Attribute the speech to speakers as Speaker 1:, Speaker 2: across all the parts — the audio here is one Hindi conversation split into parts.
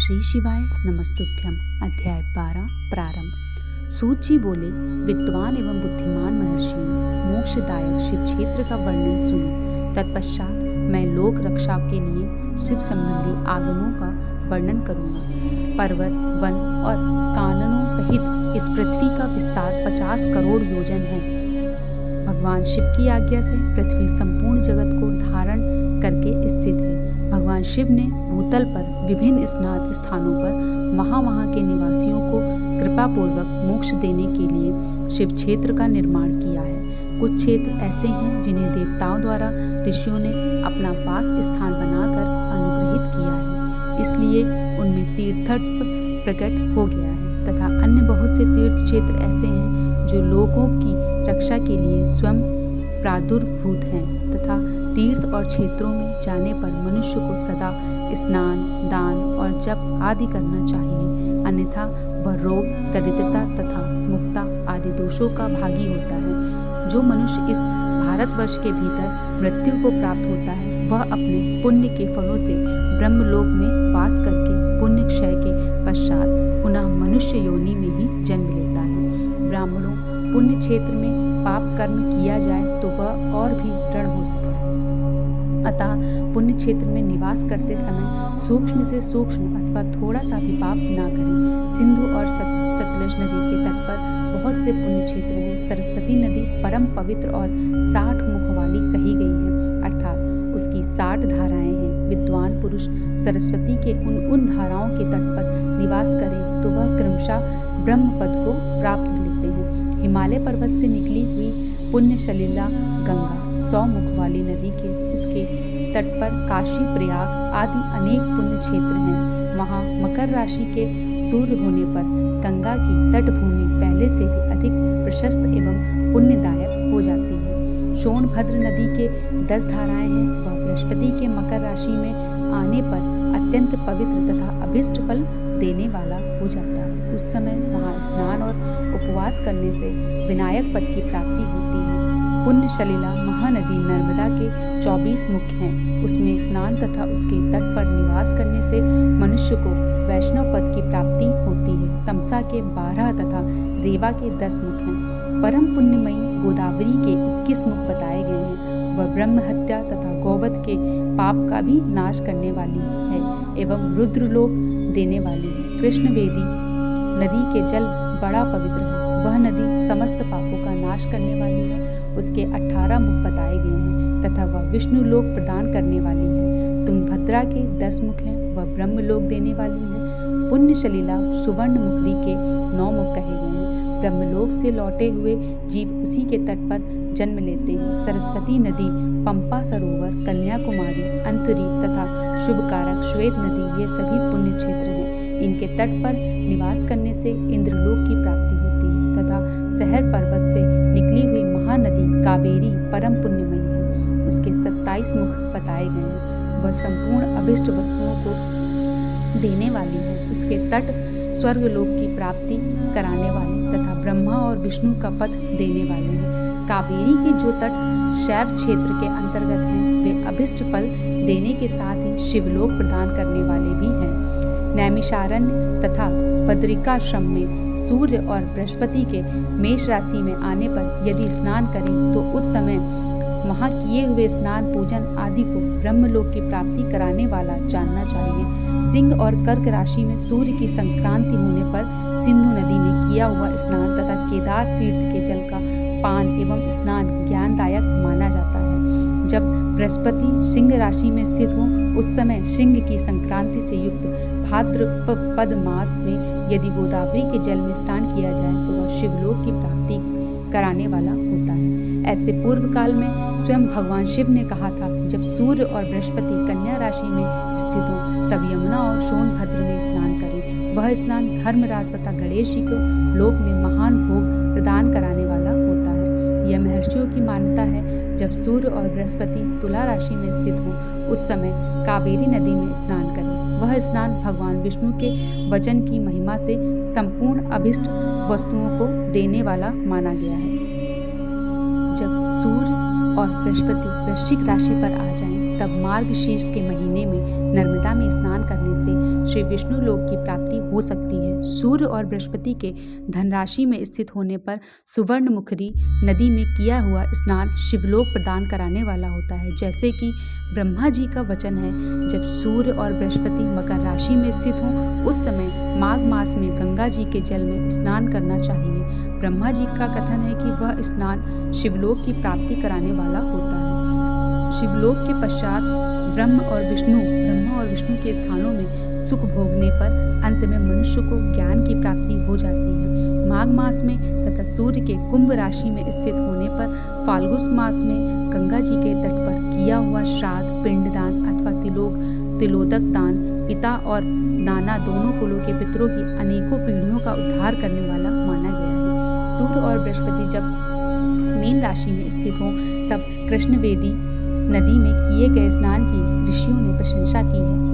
Speaker 1: श्री शिवाय नमस्तुभ्यम। अध्याय 12 प्रारंभ। सूत जी बोले, विद्वान एवं बुद्धिमान महर्षियों, मोक्षदायक शिव क्षेत्र का वर्णन सुनो। तत्पश्चात मैं लोक रक्षा के लिए शिव संबंधी आगमों का वर्णन करूंगा। पर्वत, वन और काननों सहित इस पृथ्वी का विस्तार 50 करोड़ योजन है। भगवान शिव की आज्ञा से पृथ्वी संपूर्ण जगत को धारण करके स्थित है। भगवान शिव ने भूतल पर विभिन्न स्नात स्थानों पर वहाँ के निवासियों को कृपापूर्वक मोक्ष देने के लिए शिव क्षेत्र का निर्माण किया है। कुछ क्षेत्र ऐसे हैं जिन्हें देवताओं द्वारा ऋषियों ने अपना वास स्थान बनाकर अनुग्रहित किया है, इसलिए उनमें तीर्थत्व प्रकट हो गया है। तथा अन्य बहुत से तीर्थ क्षेत्र ऐसे हैं जो लोगों की रक्षा के लिए स्वयं प्रादुर्भूत हैं, तथा तीर्थ और क्षेत्रों में जाने पर मनुष्य को सदा स्नान, दान और जप आदि करना चाहिए, अन्यथा वह रोग, दरिद्रता तथा मुक्ता आदि दोषों का भागी होता है। जो मनुष्य इस भारतवर्ष के भीतर मृत्यु को प्राप्त होता है, वह अपने पुण्य के फलों से ब्रह्मलोक में वास करके पुण्य क्षय के पश्चात पुनः मनुष्य योनि में ही जन्म लेता है। ब्राह्मणों, पुण्य क्षेत्र में पाप कर्म किया जाए तो वह और भी दृढ़ हो जाता है। अतः पुण्य क्षेत्र में निवास करते समय सूक्ष्म से सूक्ष्म अथवा थोड़ा सा भी पाप ना करें। सिंधु और सतलज नदी के तट पर बहुत से पुण्य क्षेत्र हैं। सरस्वती नदी परम पवित्र और 60 मुख वाली कही गई है, अर्थात उसकी 60 धाराएं हैं। विद्वान पुरुष सरस्वती के उन धाराओं के तट पर निवास करें तो वह क्रमशः ब्रह्म पद को प्राप्त लेते हैं। हिमालय पर्वत से निकली हुई पुण्य सलिला गंगा 100 मुख वाली नदी के उसके तट पर काशी, प्रयाग आदि अनेक पुण्य क्षेत्र हैं। वहाँ मकर राशि के सूर्य होने पर गंगा की तटभूमि पहले से भी अधिक प्रशस्त एवं पुण्यदायक हो जाती है। सोनभद्र नदी के 10 धाराएं हैं। वह बृहस्पति के मकर राशि में आने पर अत्यंत पवित्र तथा अभिष्ट फल देने वाला हो जाता है। उस समय वहाँ स्नान और उपवास करने से विनायक पद की प्राप्ति होती है। पुण्य सलिला महानदी नर्मदा के 24 मुख हैं। उसमें स्नान तथा उसके तट पर निवास करने से मनुष्य को वैष्णव पद की प्राप्ति होती है। तमसा के 12 तथा रेवा के 10 मुख हैं। परम पुण्यमयी गोदावरी के 21 मुख बताए गए हैं। वह ब्रह्म हत्या तथा गौवध के पाप का भी नाश करने वाली है एवं रुद्रलोक देने वाली है। कृष्णवेदी नदी के जल बड़ा पवित्र है। वह नदी समस्त पापों का नाश करने वाली है। उसके 18 मुख बताए गए हैं तथा वह विष्णु लोक प्रदान करने वाली है। तुंगभद्रा के 10 मुख हैं। वह ब्रह्मलोक देने वाली है। पुण्य सलिला सुवर्ण मुखरी के 9 मुख कहे गए हैं। ब्रह्मलोक से लौटे हुए जीव उसी के तट पर जन्म लेते हैं। सरस्वती नदी, पंपा सरोवर, कन्याकुमारी, अंतरीप तथा शुभकारक श्वेत नदी ये सभी पुण्य क्षेत्र हैं। इनके तट पर निवास करने से इंद्रलोक की प्राप्ति होती है तथा सहर पर्वत से निकली हुई महानदी कावेरी परम पुण्यमयी है। उसके 27 मुख बताए गए हैं। वह संपूर्ण अभिष्ट वस्तुओं को देने वाली है। उसके तट स्वर्गलोक की प्राप्ति कराने वाले तथा ब्रह्मा और विष्णु का पद देने वाले हैं। कावेरी के जो तट शैव क्षेत्र के अंतर्गत हैं, वे अभिष्ट फल देने के साथ ही शिवलोक प्रदान करने वाले भी हैं। नैमिषारण्य तथा बद्रिकाश्रम में सूर्य और बृहस्पति के मेष राशि में आने पर यदि स्नान करें तो उस समय वहाँ किए हुए स्नान, पूजन आदि को ब्रह्मलोक की प्राप्ति कराने वाला जानना चाहिए। सिंह और कर्क राशि में सूर्य की संक्रांति होने पर सिंधु नदी में किया हुआ स्नान तथा केदार तीर्थ के जल का पान एवं स्नान ज्ञानदायक माना जाता है। जब बृहस्पति सिंह राशि में स्थित हो उस समय सिंह की संक्रांति से युक्त भाद्रपद मास में यदि गोदावरी के जल में स्नान किया जाए तो वह शिवलोक की प्राप्ति कराने वाला होता है। ऐसे पूर्व काल में स्वयं भगवान शिव ने कहा था, जब सूर्य और बृहस्पति कन्या राशि में स्थित हो तब यमुना और सोनभद्र में स्नान करें। वह स्नान धर्मराज तथा गणेश जी को लोक में महान भोग प्रदान कराने वाला होता है। यह महर्षियों की मान्यता है। जब सूर्य और बृहस्पति तुला राशि में स्थित हो उस समय कावेरी नदी में स्नान करें। वह स्नान भगवान विष्णु के वचन की महिमा से संपूर्ण अभिष्ट वस्तुओं को देने वाला माना गया है। जब सूर्य और बृहस्पति वृश्चिक राशि पर आ जाएं, तब मार्गशीर्ष के महीने में नर्मदा में स्नान करने से श्री विष्णु लोक की प्राप्ति हो सकती है। सूर्य और बृहस्पति के धनराशि में स्थित होने पर सुवर्णमुखी नदी में किया हुआ स्नान शिवलोक प्रदान कराने वाला होता है। जैसे कि ब्रह्मा जी का वचन है, जब सूर्य और बृहस्पति मकर राशि में स्थित हों उस समय माघ मास में गंगा जी के जल में स्नान करना चाहिए। ब्रह्मा जी का कथन है कि वह स्नान शिवलोक की प्राप्ति कराने वाला होता है। शिवलोक के पश्चात ब्रह्मा और विष्णु के स्थानों में सुख भोगने पर अंत में मनुष्य को ज्ञान की प्राप्ति हो जाती है। माघ मास में तथा सूर्य के कुंभ राशि में स्थित होने पर फाल्गुन मास में गंगा जी के तट पर किया हुआ श्राद्ध, पिंडदान अथवा तिलोदक दान पिता और नाना दोनों कुलों के पितरों की अनेकों पीढ़ियों का उद्धार करने वाला माना गया है। सूर्य और बृहस्पति जब मीन राशि में स्थित हों तब कृष्णवेदी नदी में किए गए स्नान की ऋषियों ने प्रशंसा की है।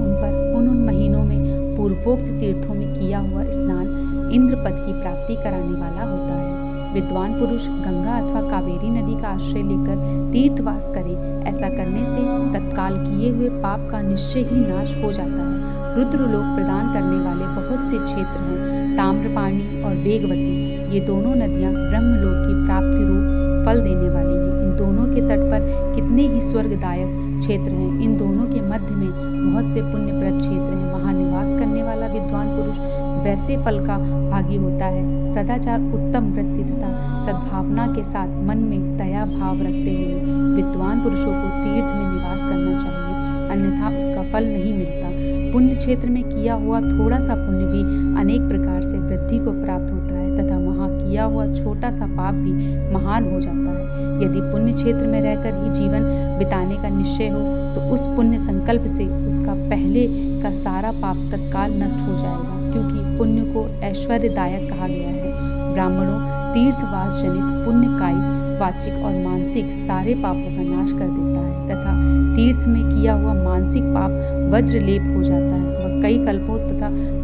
Speaker 1: उन महीनों में पूर्वोक्त तीर्थों में किया हुआ स्नान इंद्र पद की प्राप्ति कराने वाला होता है। विद्वान पुरुष गंगा अथवा कावेरी नदी का आश्रय लेकर तीर्थवास करें। ऐसा करने से तत्काल किए हुए पाप का निश्चय ही नाश हो जाता है। रुद्रलोक प्रदान करने वाले बहुत से क्षेत्र हैं। ताम्रपाणी और वेगवती, ये दोनों नदियां ब्रह्मलोक की प्राप्ति रूप फल देने वाली हैं। इन दोनों के तट पर कितने ही स्वर्गदायक क्षेत्र हैं। इन दोनों के मध्य में बहुत से पुण्यप्रद क्षेत्र हैं। वहाँ निवास करने वाला विद्वान पुरुष वैसे फल का भागी होता है। सदाचार, उत्तम वृत्ति तथा सद्भावना के साथ मन में दया भाव रखते हुए विद्वान पुरुषों को तीर्थ में निवास करना चाहिए, अन्यथा उसका फल नहीं मिलता। पुण्य क्षेत्र में किया हुआ थोड़ा सा पुण्य भी अनेक प्रकार से वृद्धि को प्राप्त होता है तथा वहाँ किया हुआ छोटा सा पाप भी महान हो जाता है। यदि पुण्य क्षेत्र में रहकर ही जीवन बिताने का निश्चय हो तो उस पुण्य संकल्प से उसका पहले का सारा पाप तत्काल नष्ट हो जाएगा, क्योंकि पुण्य को ऐश्वर्यदायक कहा गया है। ब्राह्मणों, तीर्थवास जनित पुण्य कायिक, वाचिक और मानसिक सारे पापों का नाश कर देता है तथा तीर्थ में किया हुआ मानसिक पाप वज्रलेप हो जाता है। वह कई कल्पों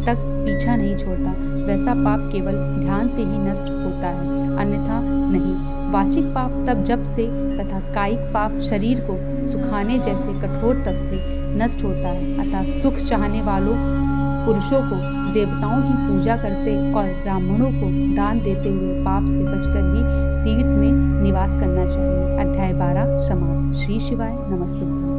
Speaker 1: तक पीछा नहीं छोड़ता। वैसा पाप केवल ध्यान से ही नष्ट होता है, अन्यथा नहीं। वाचिक पाप तप जप से तथा कायिक पाप शरीर को सुखाने जैसे कठोर तप से नष्ट होता है। अतः सुख चाहने वालों पुरुषों को देवताओं की पूजा करते और ब्राह्मणों को दान देते हुए पाप से बचकर ही तीर्थ में निवास करना चाहिए। अध्याय 12 समाप्त। श्री शिवाय नमस्तुभ्यं।